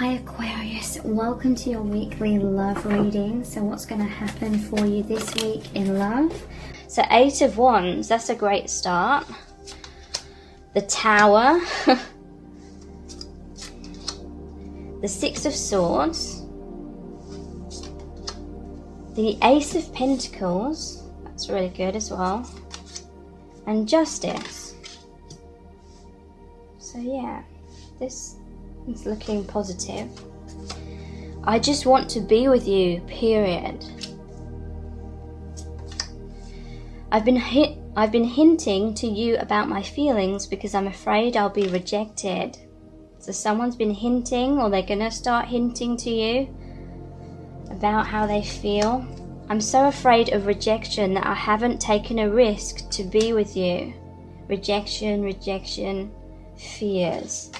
Hi Aquarius, welcome to your weekly love reading. So what's going to happen for you this week in love? So 8 of Wands, that's a great start. The Tower. The 6 of Swords. The Ace of Pentacles, that's really good as well. And Justice. So yeah, this is looking positive. I just want to be with you, period. I've been hinting to you about my feelings because I'm afraid I'll be rejected. So someone's been hinting, or they're gonna start hinting to you about how they feel. I'm so afraid of rejection that I haven't taken a risk to be with you. Rejection, rejection, fears.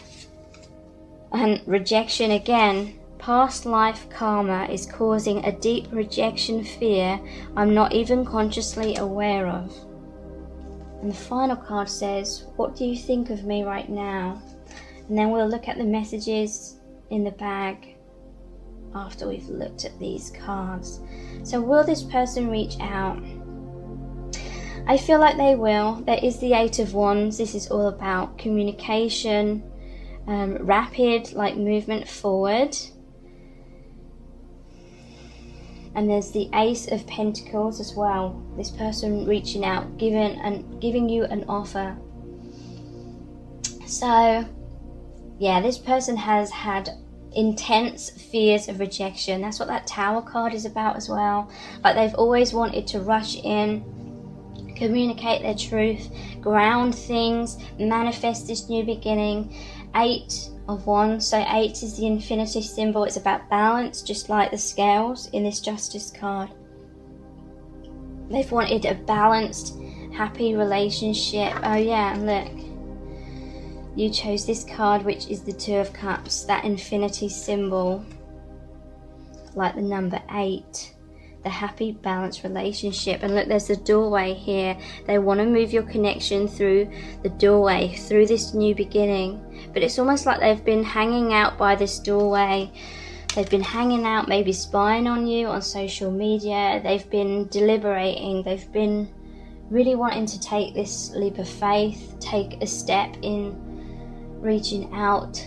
And rejection again, past life karma is causing a deep rejection fear I'm not even consciously aware of. And the final card says, what do you think of me right now? And then we'll look at the messages in the bag after we've looked at these cards. So will this person reach out? I feel like they will. There is the 8 of Wands. This is all about communication, rapid movement forward. And there's the Ace of Pentacles as well. This person reaching out, giving you an offer. So yeah, this person has had intense fears of rejection. That's what that Tower card is about as well. Like they've always wanted to rush in, communicate their truth, ground things, manifest this new beginning. 8 of Wands, so 8 is the infinity symbol. It's about balance, just like the scales in this Justice card. They've wanted a balanced, happy relationship. Oh yeah, and look, you chose this card, which is the 2 of Cups, that infinity symbol, like the number 8. The happy, balanced relationship. And look, there's the doorway here. They want to move your connection through the doorway, through this new beginning. But it's almost like they've been hanging out by this doorway. They've been hanging out, maybe spying on you on social media. They've been deliberating. They've been really wanting to take this leap of faith, take a step in reaching out,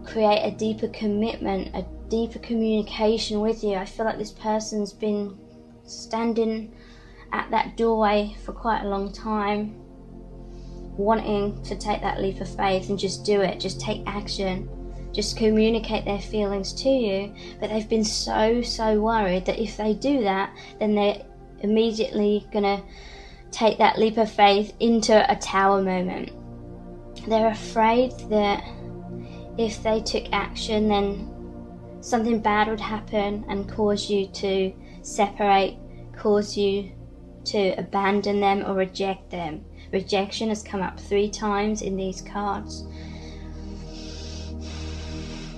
create a deeper commitment, a deeper communication with you. I feel like this person's been standing at that doorway for quite a long time, wanting to take that leap of faith and just do it, just take action, just communicate their feelings to you. But they've been so worried that if they do that, then they're immediately gonna take that leap of faith into a Tower moment. They're afraid that if they took action, then something bad would happen and cause you to separate, cause you to abandon them or reject them. Rejection has come up 3 times in these cards.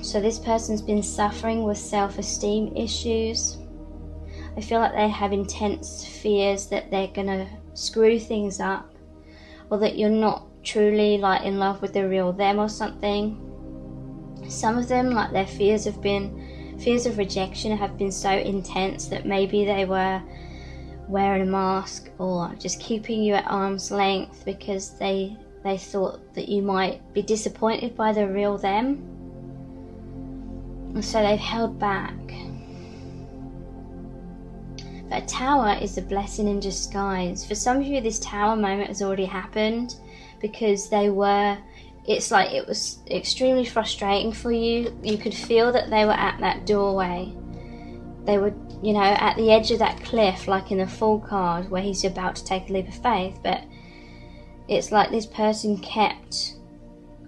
So this person's been suffering with self-esteem issues. I feel like they have intense fears that they're gonna screw things up, or that you're not truly in love with the real them or something. Some of them, their fears of rejection have been so intense that maybe they were wearing a mask or just keeping you at arm's length because they thought that you might be disappointed by the real them. And so they've held back. But a Tower is a blessing in disguise. For some of you, this Tower moment has already happened because it's like it was extremely frustrating for you. You could feel that they were at that doorway. They were, at the edge of that cliff, like in the Fool card, where he's about to take a leap of faith. But it's like this person kept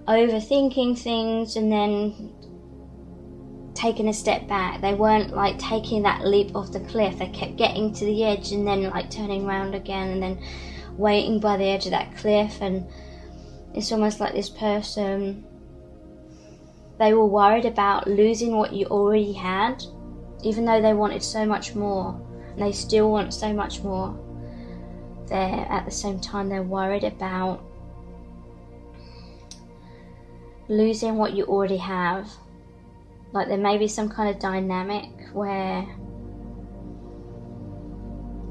overthinking things and then taking a step back. They weren't taking that leap off the cliff. They kept getting to the edge and then turning around again and then waiting by the edge of that cliff. And it's almost like this person, they were worried about losing what you already had, even though they wanted so much more, and they still want so much more. At the same time, they're worried about losing what you already have. Like there may be some kind of dynamic where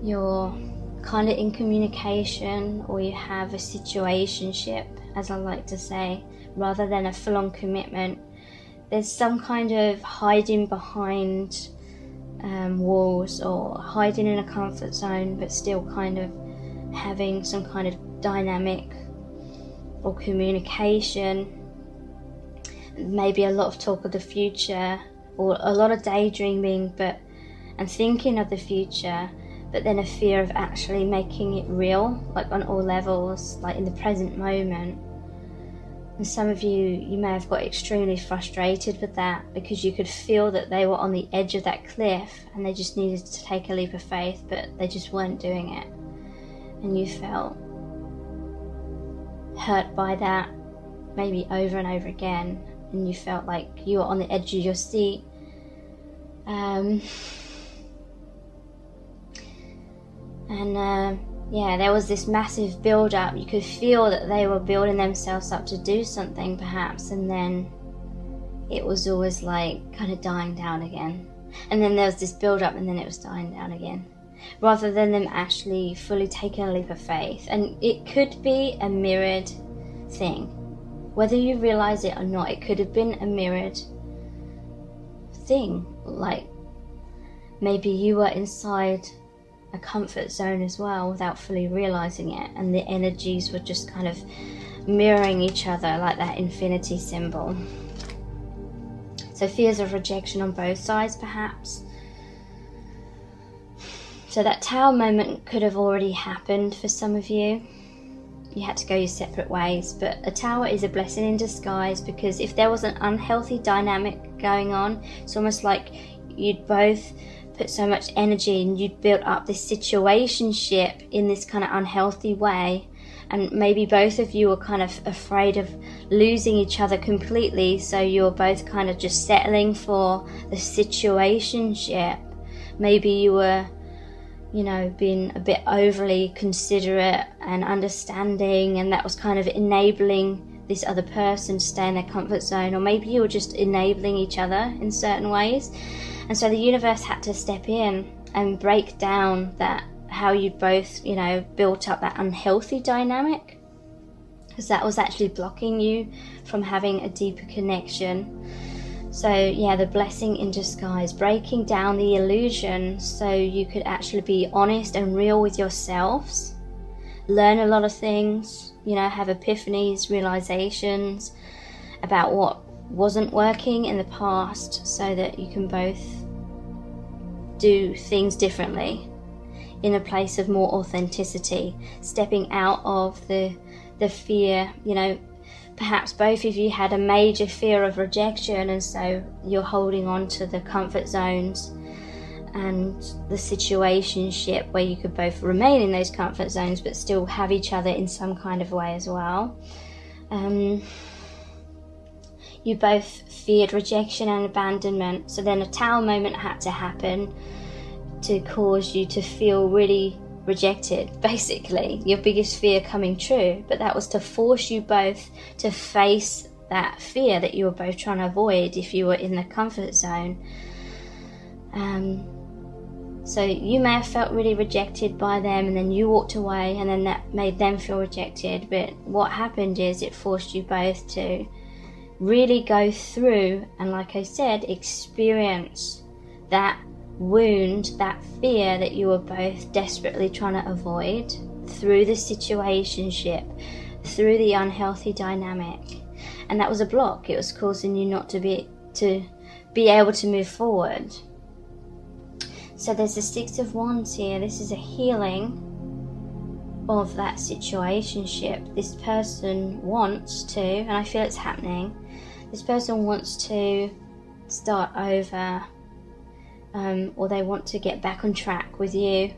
you're kind of in communication, or you have a situationship, as I like to say, rather than a full-on commitment. There's some kind of hiding behind walls, or hiding in a comfort zone, but still kind of having some kind of dynamic or communication. Maybe a lot of talk of the future, or a lot of daydreaming and thinking of the future, but then a fear of actually making it real, like on all levels, like in the present moment. And some of you may have got extremely frustrated with that, because you could feel that they were on the edge of that cliff and they just needed to take a leap of faith, but they just weren't doing it. And you felt hurt by that, maybe over and over again, and you felt like you were on the edge of your seat. Yeah, there was this massive build-up. You could feel that they were building themselves up to do something, perhaps, and then it was always like kind of dying down again. And then there was this build-up, and then it was dying down again, rather than them actually fully taking a leap of faith. And it could be a mirrored thing, whether you realize it or not. It could have been a mirrored thing, like maybe you were inside a comfort zone as well without fully realizing it, and the energies were just kind of mirroring each other, like that infinity symbol. So fears of rejection on both sides, perhaps. So that tower moment could have already happened for some of you. You had to go your separate ways, but a tower is a blessing in disguise, because if there was an unhealthy dynamic going on, it's almost like you'd both put so much energy and you'd built up this situationship in this kind of unhealthy way, and maybe both of you were kind of afraid of losing each other completely, so you were both kind of just settling for the situationship. Maybe you were, you know, being a bit overly considerate and understanding, and that was kind of enabling this other person to stay in their comfort zone, or maybe you were just enabling each other in certain ways. And so the universe had to step in and break down that, how you both, you know, built up that unhealthy dynamic, because that was actually blocking you from having a deeper connection. So yeah, the blessing in disguise, breaking down the illusion so you could actually be honest and real with yourselves, learn a lot of things, you know, have epiphanies, realizations about what wasn't working in the past, so that you can both do things differently in a place of more authenticity, stepping out of the fear. You know, perhaps both of you had a major fear of rejection, and so you're holding on to the comfort zones and the situationship where you could both remain in those comfort zones but still have each other in some kind of way as well. You both feared rejection and abandonment, so then a tower moment had to happen to cause you to feel really rejected, basically, your biggest fear coming true. But that was to force you both to face that fear that you were both trying to avoid if you were in the comfort zone. So you may have felt really rejected by them, and then you walked away, and then that made them feel rejected. But what happened is it forced you both to really go through and, like I said, experience that wound, that fear that you were both desperately trying to avoid, through the situationship, through the unhealthy dynamic. And that was a block. It was causing you not to be able to move forward. So there's the Six of Wands here. This is a healing of that situationship. This person wants to, and I feel it's happening, this person wants to start over, or they want to get back on track with you,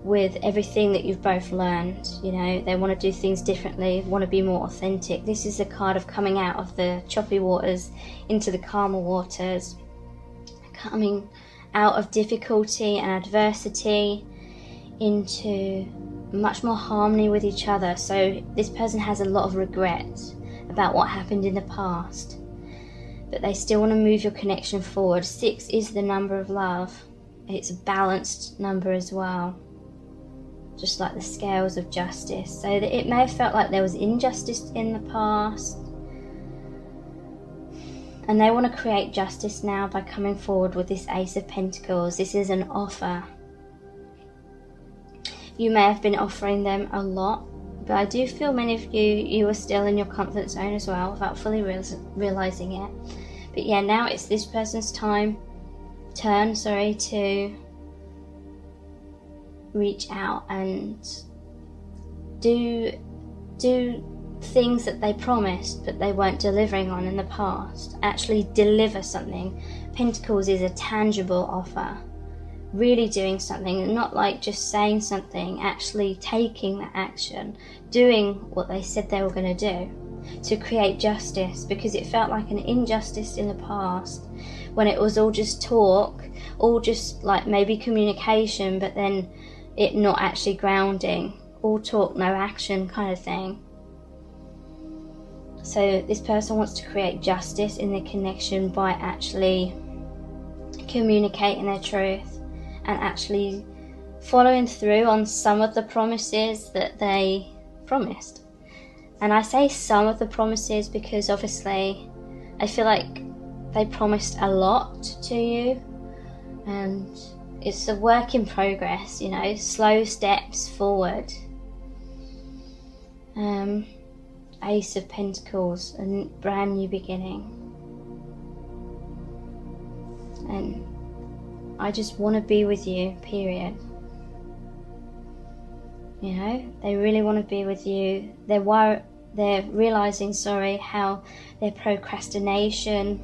with everything that you've both learned. You know, they want to do things differently, want to be more authentic. This is a card of coming out of the choppy waters into the calmer waters, coming out of difficulty and adversity into much more harmony with each other. So this person has a lot of regret about what happened in the past, but they still want to move your connection forward. 6 is the number of love. It's a balanced number as well, just like the scales of justice. So that it may have felt like there was injustice in the past, and they want to create justice now by coming forward with this Ace of Pentacles. This is an offer. You may have been offering them a lot, but I do feel many of you were still in your comfort zone as well without fully realizing it. But yeah, now it's this person's turn, to reach out and do things that they promised but they weren't delivering on in the past. Actually deliver something. Pentacles is a tangible offer. Really doing something, not like just saying something, actually taking the action, doing what they said they were going to do to create justice, because it felt like an injustice in the past when it was all just talk, all just like maybe communication, but then it not actually grounding, all talk, no action kind of thing. So this person wants to create justice in their connection by actually communicating their truth and actually following through on some of the promises that they promised. And I say some of the promises because obviously I feel like they promised a lot to you, and it's a work in progress, you know, slow steps forward. Ace of Pentacles, a brand new beginning. And I just want to be with you, period. You know, they really want to be with you. They're realizing, how their procrastination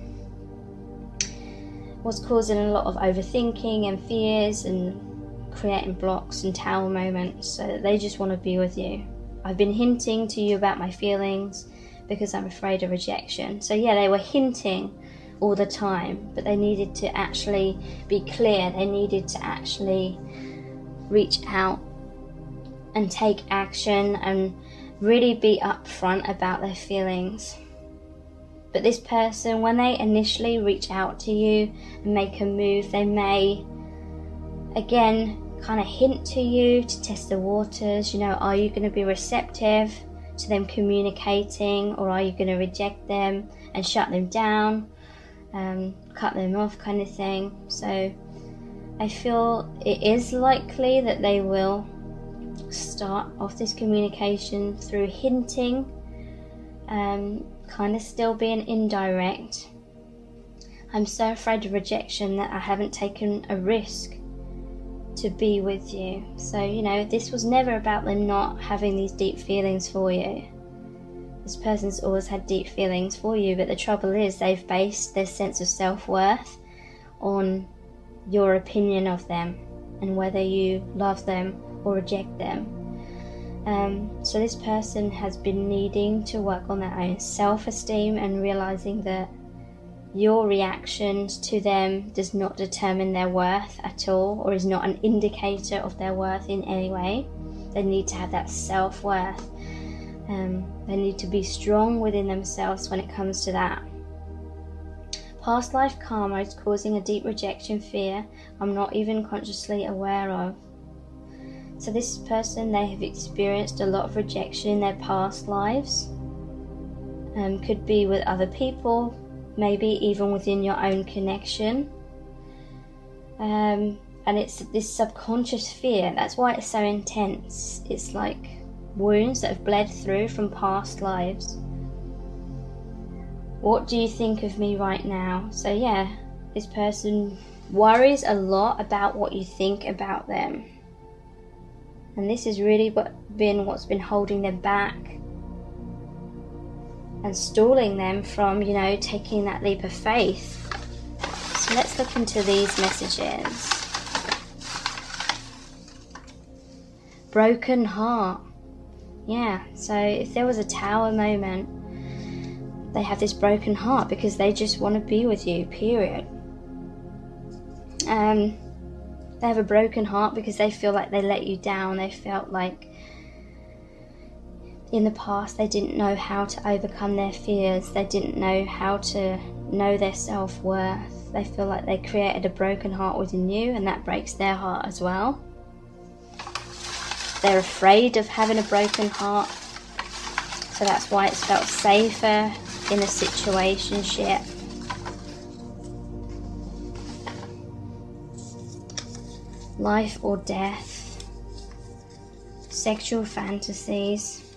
was causing a lot of overthinking and fears and creating blocks and tower moments. So they just want to be with you. I've been hinting to you about my feelings because I'm afraid of rejection. So yeah, they were hinting all the time, but they needed to actually be clear. They needed to actually reach out and take action and really be upfront about their feelings. But this person, when they initially reach out to you and make a move, they may again kind of hint to you to test the waters. You know, are you going to be receptive to them communicating, or are you going to reject them and shut them down, cut them off kind of thing? So I feel it is likely that they will start off this communication through hinting, kind of still being indirect. I'm so afraid of rejection that I haven't taken a risk to be with you. So, you know, this was never about them not having these deep feelings for you. This person's always had deep feelings for you, but the trouble is they've based their sense of self-worth on your opinion of them and whether you love them or reject them. So this person has been needing to work on their own self-esteem and realizing that your reactions to them does not determine their worth at all, or is not an indicator of their worth in any way. They need to have that self-worth. They need to be strong within themselves when it comes to that. Past life karma is causing a deep rejection fear I'm not even consciously aware of. So this person, they have experienced a lot of rejection in their past lives. Could be with other people, maybe even within your own connection. And it's this subconscious fear. That's why it's so intense. It's like wounds that have bled through from past lives. What do you think of me right now? So yeah, this person worries a lot about what you think about them. And this is really what's been holding them back and stalling them from, you know, taking that leap of faith. So let's look into these messages. Broken heart. Yeah, so if there was a tower moment, they have this broken heart because they just want to be with you, period. They have a broken heart because they feel like they let you down. They felt like in the past they didn't know how to overcome their fears. They didn't know how to know their self-worth. They feel like they created a broken heart within you, and that breaks their heart as well. They're afraid of having a broken heart, so that's why it's felt safer in a situationship. Life or death, sexual fantasies.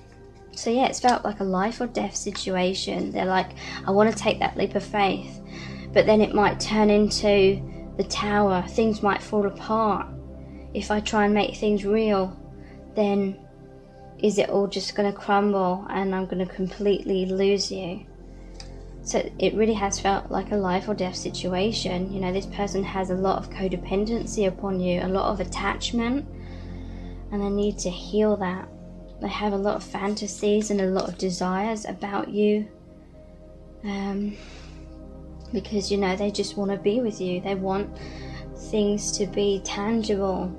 So yeah, it's felt like a life or death situation. They're like, I want to take that leap of faith, but then it might turn into the tower. Things might fall apart. If I try and make things real, then is it all just going to crumble and I'm going to completely lose you? So it really has felt like a life or death situation. You know, this person has a lot of codependency upon you, a lot of attachment, and they need to heal that. They have a lot of fantasies and a lot of desires about you, because, you know, they just want to be with you. They want things to be tangible.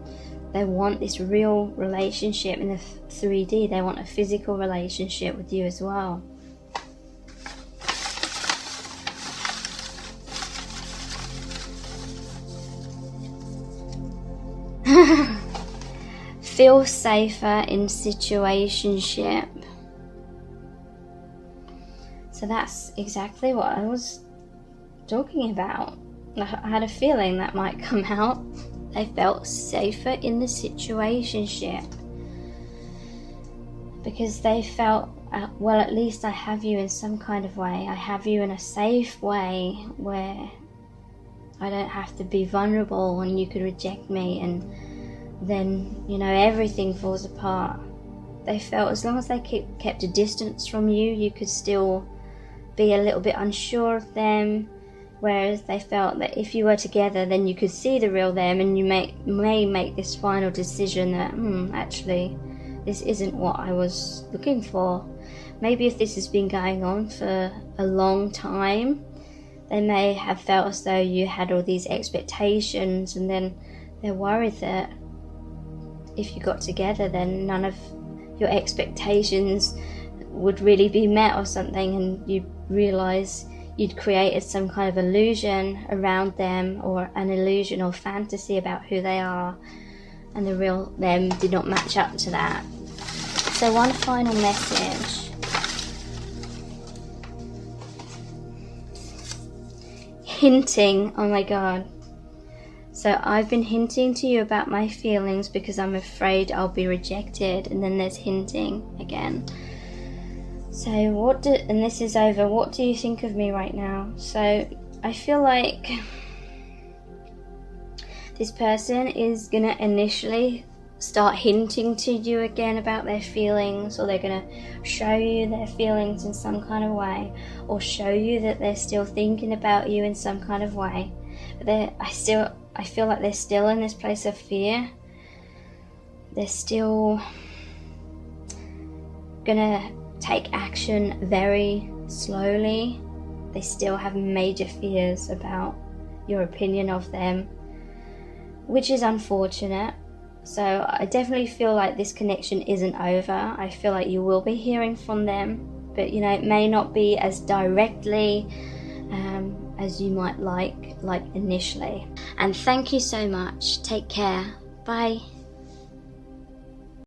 They want this real relationship in the 3D. They want a physical relationship with you as well. Feel safer in situationship. So that's exactly what I was talking about. I had a feeling that might come out. They felt safer in the situationship because they felt, well, at least I have you in some kind of way. I have you in a safe way where I don't have to be vulnerable and you could reject me, and then, you know, everything falls apart. They felt as long as they kept a distance from you, you could still be a little bit unsure of them. Whereas they felt that if you were together, then you could see the real them, and you may make this final decision that, actually, this isn't what I was looking for. Maybe if this has been going on for a long time, they may have felt as though you had all these expectations, and then they're worried that if you got together, then none of your expectations would really be met or something, and you realise you'd created some kind of illusion around them, or an illusion or fantasy about who they are, and the real them did not match up to that. So one final message. Hinting, oh my god. So I've been hinting to you about my feelings because I'm afraid I'll be rejected, and then there's hinting again. So and this is over, what do you think of me right now? So I feel like this person is gonna initially start hinting to you again about their feelings, or they're gonna show you their feelings in some kind of way, or show you that they're still thinking about you in some kind of way. But I feel like they're still in this place of fear. They're still gonna take action very slowly. They still have major fears about your opinion of them, which is unfortunate. So I definitely feel like this connection isn't over. I feel like you will be hearing from them, but you know, it may not be as directly as you might like initially. And thank you so much. Take care. Bye.